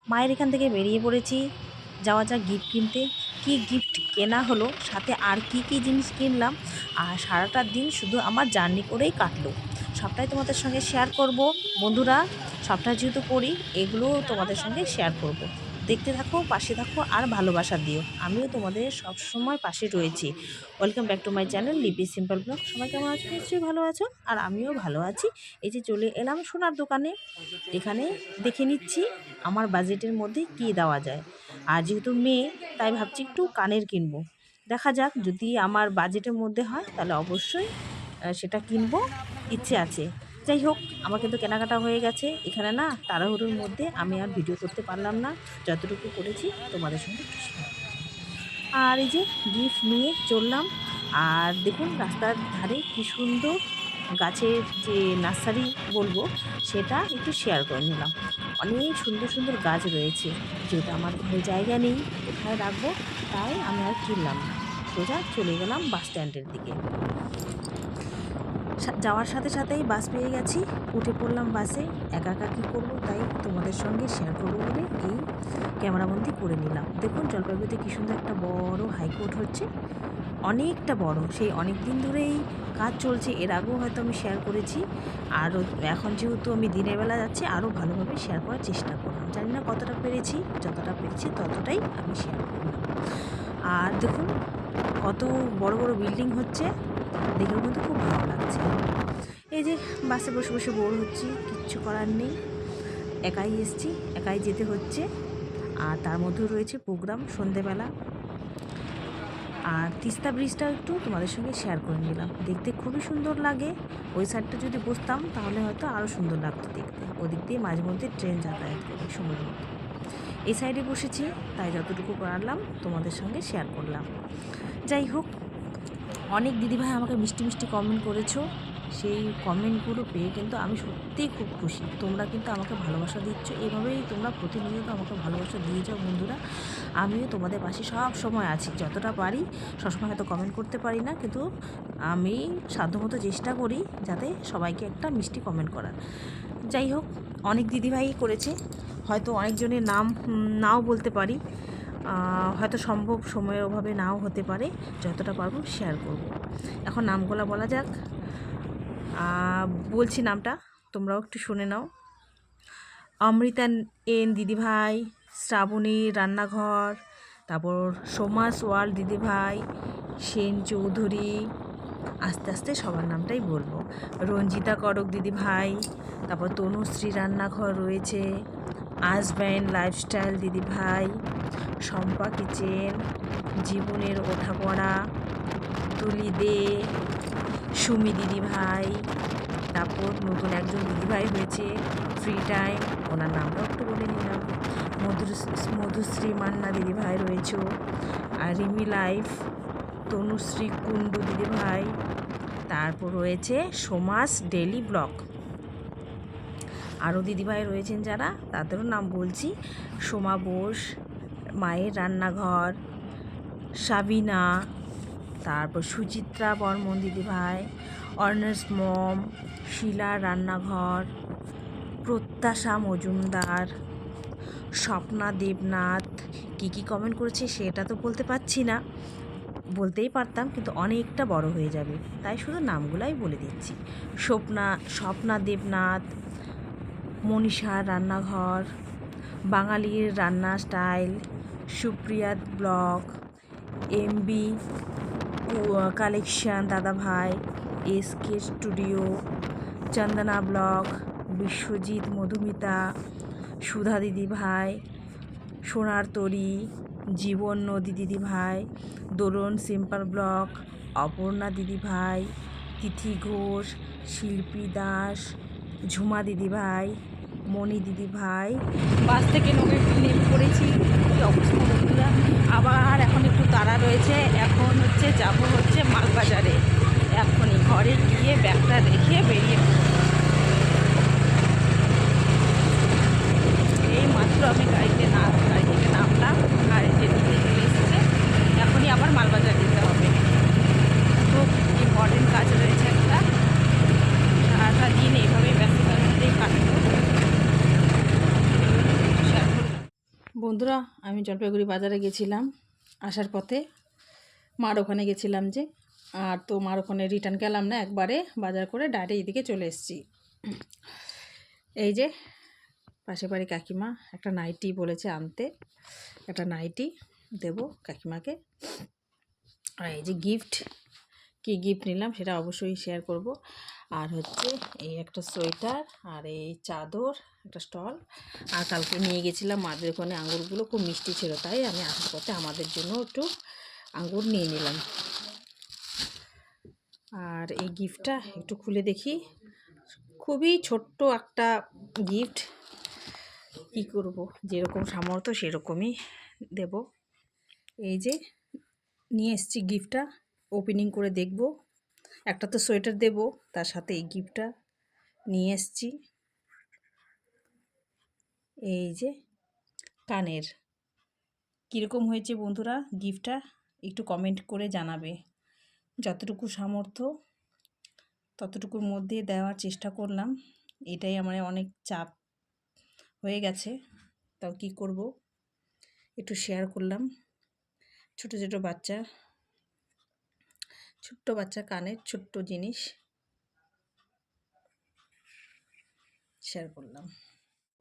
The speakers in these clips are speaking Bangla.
মায়ের এখান থেকে বেরিয়ে পড়েছি, যাওয়া যাক গিফট কিনতে। কি গিফট কেনা হলো, সাথে আর কি কি জিনিস কিনলাম, আর সারাটা দিন শুধু আমার জার্নি করেই কাটলো। সবটাই তোমাদের সঙ্গে শেয়ার করব বন্ধুরা। সবটা যেহেতু করি, এগুলোও তোমাদের সঙ্গে শেয়ার করব। দেখতে থাকো, পাশে থাকো, আর ভালোবাসা দিও। আমিও তোমাদের সব সময় পাশে রয়েছি। Welcome back to my channel লিপি সিম্পল ব্লগ। সবাই কেমন আছো? নিশ্চয়ই ভালো আছো, আর আমিও ভালো আছি। এই যে চলে এলাম সোনার দোকানে। এখানে দেখে নিচ্ছি আমার বাজেটের মধ্যে কি দেওয়া যায়। আর যেহেতু মেয়ে, তাই ভাবছি একটু কানের কিনবো। দেখা যাক, যদি আমার বাজেটের মধ্যে হয় তাহলে অবশ্যই সেটা কিনবো, ইচ্ছে আছে। যাই হোক, আমার কিন্তু কেনাকাটা হয়ে গেছে। এখানে না তাড়াহুড়োর মধ্যে আমি আর ভিডিও করতে পারলাম না। যতটুকু করেছি তোমাদের সঙ্গে একটু শেয়ার করলাম। আর এই যে গিফট নিয়ে চললাম। আর দেখুন রাস্তার ধারে কি সুন্দর গাছের যে নার্সারি বলবো, সেটা একটু শেয়ার করে নিলাম। অনেক সুন্দর সুন্দর গাছ রয়েছে। যেহেতু আমার ঘরে জায়গা নেই, কোথায় রাখবো, তাই আমি আর কিনলাম না। সোজা চলে গেলাম বাস স্ট্যান্ডের দিকে। যাওয়ার সাথে সাথেই বাস পেয়ে গেছি, উঠে পড়লাম বাসে। একা একা কী করবো, তাই তোমাদের সঙ্গে শেয়ার করবো বলে এই ক্যামেরাবন্দি করে নিলাম। দেখুন জলপাইগুড়িতে কী সুন্দর একটা বড় হাইকোর্ট হচ্ছে, অনেকটা বড়। সেই অনেক দিন ধরেই কাজ চলছে, এর আগেও হয়তো আমি শেয়ার করেছি। আর এখন যেহেতু আমি দিনের বেলা যাচ্ছি, আরও ভালোভাবে শেয়ার করার চেষ্টা করলাম। জানি না কতটা পেরেছি, যতটা পেরেছি ততটাই আমি শেয়ার করলাম। আর দেখুন কত বড় বড় বিল্ডিং হচ্ছে, দেখেও কিন্তু খুব ভালো লাগছে। এই যে বাসে বসে বসে বোর হচ্ছি, কিচ্ছু করার নেই। একাই এসছি, একাই যেতে হচ্ছে। আর তার মধ্যেও রয়েছে প্রোগ্রাম সন্ধেবেলা। আর তিস্তা ব্রিজটা একটু তোমাদের সঙ্গে শেয়ার করে নিলাম। দেখতে খুবই সুন্দর লাগে। ওই সাইডটা যদি বসতাম তাহলে হয়তো আরও সুন্দর লাগতো দেখতে। ওদিক দিয়ে মাঝে মধ্যে ট্রেন যাতায়াত করে সময় মতো। এই সাইডে বসেছি, তাই যতটুকু পারলাম তোমাদের সঙ্গে শেয়ার করলাম। যাই হোক, অনেক দিদিভাই আমাকে মিষ্টি মিষ্টি কমেন্ট করেছো। সেই কমেন্টগুলো পেয়ে কিন্তু আমি সত্যিই খুব খুশি। তোমরা কিন্তু আমাকে ভালোবাসা দিচ্ছ, এভাবেই তোমরা প্রতিনিয়ত আমাকে ভালোবাসা দিয়ে যাও বন্ধুরা। আমিও তোমাদের পাশে সব সময় আছি, যতটা পারি। সবসময় হয়তো কমেন্ট করতে পারি না, কিন্তু আমি সাধ্যমতো চেষ্টা করি যাতে সবাইকে একটা মিষ্টি কমেন্ট করার। যাই হোক, অনেক দিদিভাই করেছে, হয়তো অনেকজনের নাম নাও বলতে পারি, হয়তো সম্ভব সময়ের অভাবে নাও হতে পারে। যতটা পারবো শেয়ার করব। এখন নামগুলো বলা যাক। বলছি নামটা, তোমরাও একটু শুনে নাও। অমৃতা এন দিদিভাই, শ্রাবণী রান্নাঘর, তারপর সোমাস ওয়ার্ল্ড দিদিভাই, সেন চৌধুরী, আস্তে আস্তে সবার নামটাই বলবো। রঞ্জিতা করক দিদিভাই, তারপর তনুশ্রী রান্নাঘর রয়েছে, আজব্যান্ড লাইফস্টাইল দিদিভাই, শম্পা কিচেন, জীবনের ওঠাপড়া, তুলি দে, সুমি দিদিভাই, তারপর নতুন একজন দিদিভাই হয়েছে ফ্রি টাইম, ওনার নামটাও একটু বলে নিলাম। মধুশ্রী মান্না দিদিভাই রয়েছে, আর রিমি লাইফ, তনুশ্রী কুণ্ডু দিদিভাই, তারপর রয়েছে সোমাস ডেলি ব্লগ। আরও দিদিভাই রয়েছেন যারা, তাদেরও নাম বলছি। সোমা বোস, মায়ের রান্নাঘর, সাবিনা, তারপর সুচিত্রা বর্মন দিদিভাই, অর্নেস্ট মম, শিলা রান্নাঘর, প্রত্যাশা মজুমদার, স্বপ্না দেবনাথ। কী কমেন্ট করেছে সেটা তো বলতে পারছি না, বলতেই পারতাম কিন্তু অনেকটা বড় হয়ে যাবে, তাই শুধু নামগুলাই বলে দিচ্ছি। স্বপ্না দেবনাথ, মনীষা রান্নাঘর, বাঙালির রান্না style, Supriya blog, MB collection দাদাভাই, এসকে স্টুডিও, চন্দনা ব্লগ, বিশ্বজিৎ মধুমিতা, সুধা দিদিভাই, সোনার তরী, জীবন নদী দিদিভাই, দোলন সিম্পল ব্লগ, অপর্ণা দিদিভাই, তিথি ঘোষ, শিল্পী দাস, ঝুমা দিদিভাই, মণি দিদিভাই। বাস থেকে নেমে পড়েছি, কি অবস্থা বন্ধুরা। আবার এখন একটু তাড়া রয়েছে, এখন হচ্ছে মালবাজারে। এখনই ঘরে গিয়ে ব্যাগটা রেখে বেরিয়ে এই মাত্র আমি গাড়ি থেকে নামলাম, আর যে দিতে চলে এসেছে। এখনই আবার মালবাজার যেতে হবে, খুব ইম্পর্টেন্ট কাজ রয়েছে একটা। সারাটা দিন এইভাবেই ব্যস্ততার মধ্যেই কাটবো। বন্ধুরা, আমি জলপাইগুড়ি বাজারে গেছিলাম। আসার পথে মার ওখানে গেছিলাম যে, আর তো মার ওখানে রিটার্ন গেলাম না, একবারে বাজার করে ডাইরেক্ট এদিকে চলে এসেছি। এই যে পাশে বাড়ি কাকিমা একটা নাইটি বলেছে আনতে, একটা নাইটি দেব কাকিমাকে। আর এই যে গিফট, কি গিফট নিলাম সেটা অবশ্যই শেয়ার করব। আর হচ্ছে এই একটা সোয়েটার, আর এই চাদর, একটা স্টল। আর কালকে নিয়ে গেছিলাম মাদের ওখানে আঙুরগুলো খুব মিষ্টি ছিল, তাই আমি আসার পথে আমাদের জন্য একটু আঙুর নিয়ে নিলাম। আর এই গিফটটা একটু খুলে দেখি, খুবই ছোট্ট একটা গিফট। কী করব, যেরকম সামর্থ্য সেরকমই দেব। এই যে নিয়ে এসেছি গিফটটা, ওপেনিং করে দেখব। একটা তো সোয়েটার দেব, তার সাথে এই গিফটটা নিয়ে এসেছি। এই যে কানের, কীরকম হয়েছে বন্ধুরা গিফটটা একটু কমেন্ট করে জানাবে। যতটুকু সামর্থ্য ততটুকুর মধ্যে দেওয়ার চেষ্টা করলাম। এটাই আমার অনেক চাপ হয়ে গেছে, তাও কি করব, একটু শেয়ার করলাম। ছোট ছোট বাচ্চা কানের ছোট্ট জিনিস শেয়ার করলাম।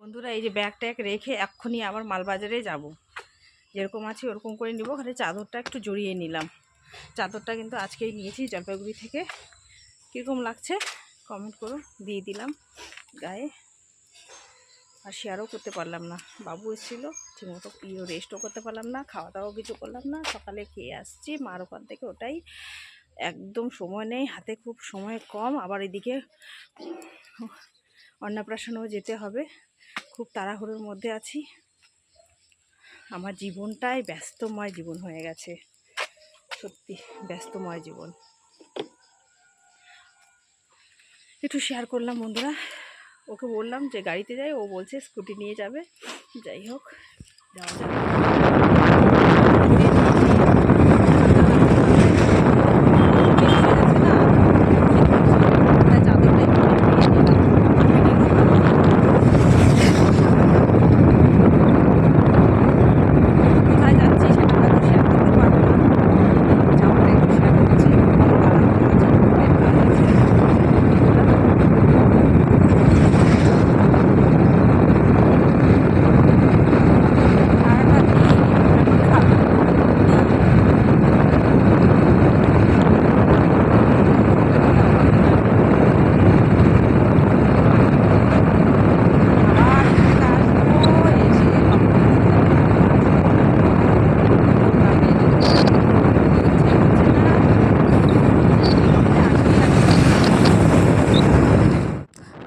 বন্ধুরা, এই যে ব্যাগ ট্যাগ রেখে এক্ষুনি আবার মালবাজারে যাব। যেরকম আছে ওরকম করে নিব, খালি চাদরটা একটু জড়িয়ে নিলাম। চাদরটা কিন্তু আজকেই নিয়েছি জলপাইগুড়ি থেকে। কীরকম লাগছে কমেন্ট করুন, দিয়ে দিলাম গায়ে। আর শেয়ারও করতে পারলাম না, বাবু এসেছিলো, ঠিকমতো রেস্টও করতে পারলাম না, খাওয়া দাওয়াও কিছু করলাম না। সকালে খেয়ে আসছি মার ওখান থেকে, ওটাই একদম সময় নেই হাতে, খুব সময় কম। আবার এদিকে অন্নপ্রাশনেও যেতে হবে, খুব তাড়াহুড়োর মধ্যে আছি। আমার জীবনটাই ব্যস্তময় জীবন হয়ে গেছে, সত্যি ব্যস্তময় জীবন। একটু শেয়ার করলাম বন্ধুরা। ওকে বললাম যে গাড়িতে যাই, ও বলছে স্কুটি নিয়ে যাবে। যাই হোক, যাওয়া যাবে।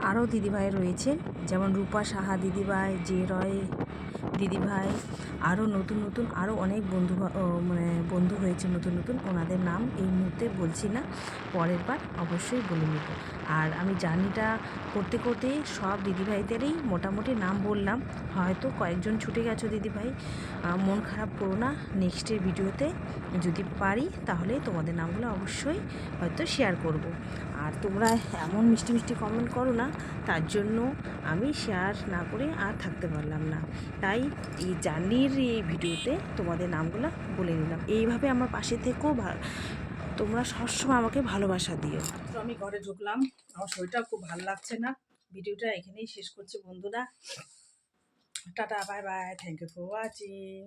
আরও দিদিভাই রয়েছে, যেমন রূপা সাহা দিদিভাই, জে রয় দিদিভাই, আরও নতুন আরও অনেক বন্ধু হয়েছে নতুন। ওনাদের নাম এই মুহূর্তে বলছি না, পরের বার অবশ্যই বলে নেব। আর আমি জার্নিটা করতে করতে সব দিদিভাইদেরই মোটামুটি নাম বললাম, হয়তো কয়েকজন ছুটে গেছো দিদিভাই, মন খারাপ করো না। নেক্সটের ভিডিওতে যদি পারি তাহলে তোমাদের নামগুলো অবশ্যই হয়তো শেয়ার করব। আর তোমরা এমন মিষ্টি কমেন্ট করো না, তার জন্য আমি শেয়ার না করে আর থাকতে পারলাম না। তাই এই জার্নির এই ভিডিওতে তোমাদের নামগুলো বলে নিলাম। এইভাবে আমার পাশে থেকেও তোমরা সবসময় আমাকে ভালোবাসা দিও। তো আমি ঘরে ঢুকলাম, আমার শরীরটা খুব ভালো লাগছে না। ভিডিওটা এখানেই শেষ করছি বন্ধুরা। Tata, bye bye, thank you for watching.